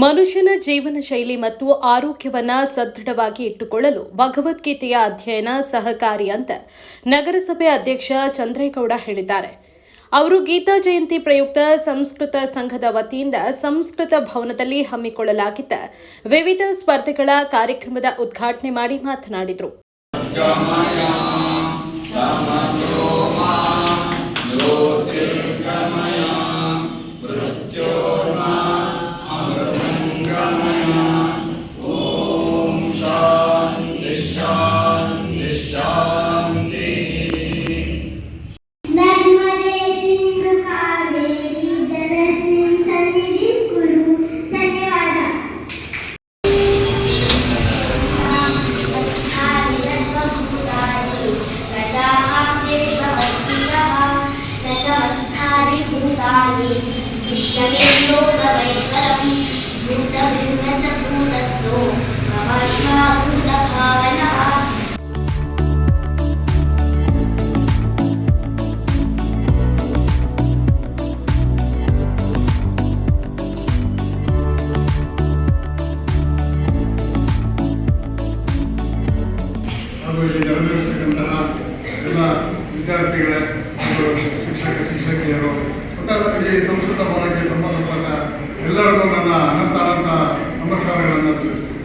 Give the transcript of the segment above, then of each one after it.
ಮನುಷ್ಯನ ಜೀವನ ಶೈಲಿ ಮತ್ತು ಆರೋಗ್ಯವನ್ನು ಸದೃಢವಾಗಿ ಇಟ್ಟುಕೊಳ್ಳಲು ಭಗವದ್ಗೀತೆಯ ಅಧ್ಯಯನ ಸಹಕಾರಿ ಅಂತ ನಗರಸಭೆ ಅಧ್ಯಕ್ಷ ಚಂದ್ರೇಗೌಡ ಹೇಳಿದ್ದಾರೆ. ಅವರು ಗೀತಾ ಜಯಂತಿ ಪ್ರಯುಕ್ತ ಸಂಸ್ಕೃತ ಸಂಘದ ವತಿಯಿಂದ ಸಂಸ್ಕೃತ ಭವನದಲ್ಲಿ ಹಮ್ಮಿಕೊಳ್ಳಲಾಗಿದ್ದ ವಿವಿಧ ಸ್ಪರ್ಧೆಗಳ ಕಾರ್ಯಕ್ರಮದ ಉದ್ಘಾಟನೆ ಮಾಡಿ ಮಾತನಾಡಿದರು. ಇಲ್ಲಿ ನೆರವೇರಿರ್ತಕ್ಕಂತಹ ಎಲ್ಲ ವಿದ್ಯಾರ್ಥಿಗಳೇ ಶಿಕ್ಷಕಿಯರು ಒಟ್ಟಾರೆ ಈ ಸಂಸ್ಕೃತ ಭವನಕ್ಕೆ ಸಂಬಂಧಪಟ್ಟ ಎಲ್ಲರಿಗೂ ನನ್ನ ಅನಂತ ನಮಸ್ಕಾರಗಳನ್ನು ತಿಳಿಸ್ತೀನಿ.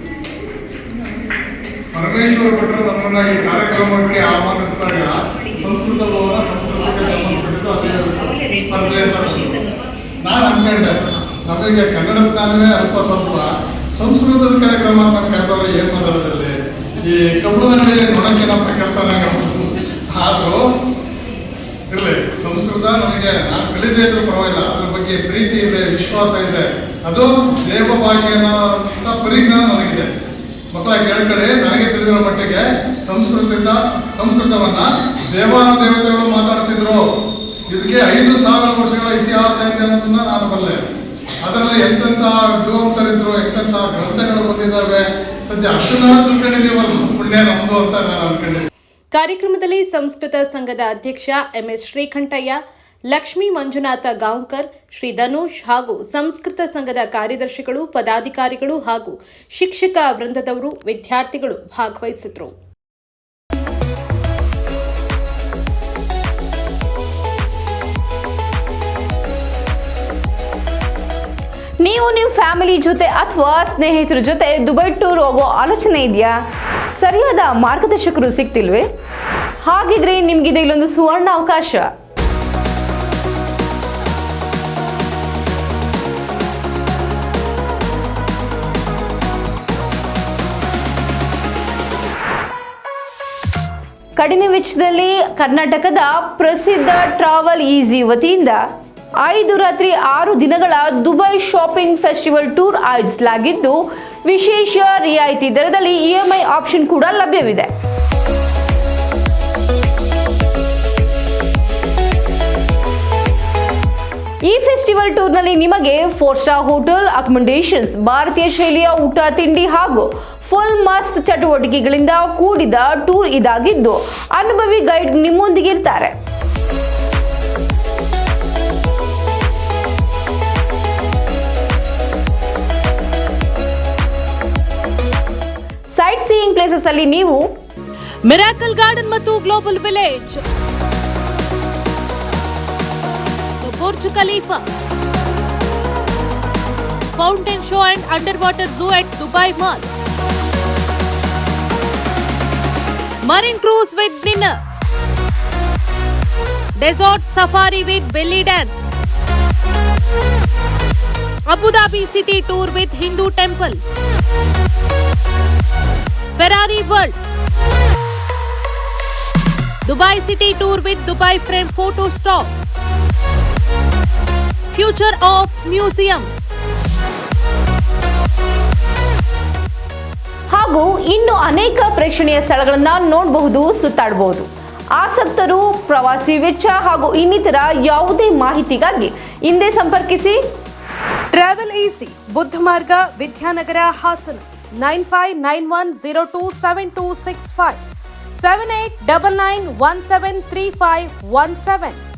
ಪರಮೇಶ್ವರ ಭಟ್ರು ನಮ್ಮನ್ನ ಈ ಕಾರ್ಯಕ್ರಮಕ್ಕೆ ಆಹ್ವಾನಿಸಿದಾಗ ಸಂಸ್ಕೃತ ಭವನ ಸಂಸ್ಕೃತಕ್ಕೆ ಸಂಬಂಧಪಟ್ಟಿದ್ದು ಅದೇ ಸ್ಪರ್ಧೆ ಅಂತ ನಾನು ಅಂದ್ಕೊಂಡೆ. ನಮಗೆ ಕನ್ನಡದ ಜ್ಞಾನವೇ ಅಲ್ಪ ಸ್ವಲ್ಪ, ಸಂಸ್ಕೃತದ ಕಾರ್ಯಕ್ರಮ ಅಂತ ಕರೆದವ್ರೆ ಏನು ಮಾತಾಡೋದಲ್ಲಿ ಈ ಕಬ್ಬುನಲ್ಲಿ ನೊಣಕ್ಕೆನಪ್ಪ ಕೆಲಸ ನನಗೆ ಆಗ್ಬಿಡ್ತು. ಆದರೂ ಇರಲಿ, ಸಂಸ್ಕೃತ ನನಗೆ ನಾನು ಕಲಿದೇ ಇದ್ರೂ ಪರವಾಗಿಲ್ಲ, ಅದ್ರ ಬಗ್ಗೆ ಪ್ರೀತಿ ಇದೆ, ವಿಶ್ವಾಸ ಇದೆ, ಅದು ದೇವ ಭಾಷೆ ಅನ್ನೋಂಥ ಪರಿಜ್ಞಾನ ನನಗಿದೆ. ಮಕ್ಕಳ ಕೇಳ್ಕೊಳ್ಳಿ, ನನಗೆ ತಿಳಿದಿರೋ ಮಟ್ಟಿಗೆ ಸಂಸ್ಕೃತವನ್ನ ದೇವಾನುದೇವತೆಗಳು ಮಾತಾಡ್ತಿದ್ರು. ಇದಕ್ಕೆ 5,000 ವರ್ಷಗಳ ಇತಿಹಾಸ ಇದೆ ಅನ್ನೋದನ್ನ ನಾನು ಬಲ್ಲೆ. ಅದರಲ್ಲಿ ಎಂತೆಂಥ ವಿದ್ವಾಂಸರಿದ್ರು, ಎಂತೆಂಥ ಗ್ರಂಥಗಳು ಬಂದಿದ್ದಾವೆ. ಸದ್ಯ ಅಷ್ಟನ್ನ ತಿಳ್ಕೊಂಡಿದ್ದೀವಲ್ಲ, ಪುಣ್ಯ ನಮ್ದು ಅಂತ ನಾನು ಅನ್ಕೊಂಡಿದ್ದೆ. ಕಾರ್ಯಕ್ರಮದಲ್ಲಿ ಸಂಸ್ಕೃತ ಸಂಘದ ಅಧ್ಯಕ್ಷ MS ಶ್ರೀಕಂಠಯ್ಯ, ಲಕ್ಷ್ಮೀ ಮಂಜುನಾಥ ಗಾಂವ್ಕರ್, ಶ್ರೀ ಧನುಷ್ ಹಾಗೂ ಸಂಸ್ಕೃತ ಸಂಘದ ಕಾರ್ಯದರ್ಶಿಗಳು, ಪದಾಧಿಕಾರಿಗಳು ಹಾಗೂ ಶಿಕ್ಷಕ ವೃಂದದವರು, ವಿದ್ಯಾರ್ಥಿಗಳು ಭಾಗವಹಿಸಿದ್ರು. ನೀವು ನಿಮ್ಮ ಫ್ಯಾಮಿಲಿ ಜೊತೆ ಅಥವಾ ಸ್ನೇಹಿತರ ಜೊತೆ ದುಬೈ ಟೂರ್ ಹೋಗೋ ಆಲೋಚನೆ ಇದೆಯಾ? ಸರಿಯಾದ ಮಾರ್ಗದರ್ಶಕರು ಸಿಗ್ತಿಲ್ವೇ? ಹಾಗಿದ್ರೆ ನಿಮ್ಗಿದೆ ಇಲ್ಲೊಂದು ಸುವರ್ಣ ಅವಕಾಶ. ಕಡಿಮೆ ವೆಚ್ಚದಲ್ಲಿ ಕರ್ನಾಟಕದ ಪ್ರಸಿದ್ಧ ಟ್ರಾವೆಲ್ ಈಸಿ ವತಿಯಿಂದ 5 ರಾತ್ರಿ 6 ದಿನಗಳ ದುಬೈ ಶಾಪಿಂಗ್ ಫೆಸ್ಟಿವಲ್ ಟೂರ್ ಆಯೋಜಿಸಲಾಗಿದ್ದು, ವಿಶೇಷ ರಿಯಾಯಿತಿ ದರದಲ್ಲಿ EMI ಆಪ್ಷನ್ ಕೂಡ ಲಭ್ಯವಿದೆ. ಈ ಫೆಸ್ಟಿವಲ್ ಟೂರ್ನಲ್ಲಿ ನಿಮಗೆ 4 ಸ್ಟಾರ್ ಹೋಟೆಲ್ ಅಕಾಮಡೇಷನ್ಸ್, ಭಾರತೀಯ ಶೈಲಿಯ ಊಟ ತಿಂಡಿ ಹಾಗೂ ಫುಲ್ ಮಸ್ತ್ ಚಟುವಟಿಕೆಗಳಿಂದ ಕೂಡಿದ ಟೂರ್ ಇದಾಗಿದ್ದು, ಅನುಭವಿ ಗೈಡ್ ನಿಮ್ಮೊಂದಿಗೆ ಇರ್ತಾರೆ. ಸೈಟ್ ಸೀಯಿಂಗ್ ಪ್ಲೇಸಸ್ ಅಲ್ಲಿ ನೀವು ಮಿರಾಕಲ್ ಗಾರ್ಡನ್ ಮತ್ತು global village, Burj Khalifa, fountain show and under water zoo at Dubai mall, marine cruise with dinner, desert safari with belly dance, Abu Dhabi city tour with Hindu temple, Ferrari World, Dubai City Tour with Dubai Frame Photo Stop, Future of Museum ಹಾಗೂ ಇನ್ನು ಅನೇಕ ಪ್ರೇಕ್ಷಣೀಯ ಸ್ಥಳಗಳನ್ನು ನೋಡಬಹುದು, ಸುತ್ತಾಡಬಹುದು. ಆಸಕ್ತರು ಪ್ರವಾಸಿ ವೆಚ್ಚ ಹಾಗೂ ಇನ್ನಿತರ ಯಾವುದೇ ಮಾಹಿತಿಗಾಗಿ ಹಿಂದೆ ಸಂಪರ್ಕಿಸಿ. ಟ್ರಾವೆಲ್ ಈಸಿ, ಬುದ್ಧ ಮಾರ್ಗ, ವಿದ್ಯಾನಗರ, ಹಾಸನ. 9591027265 7899173517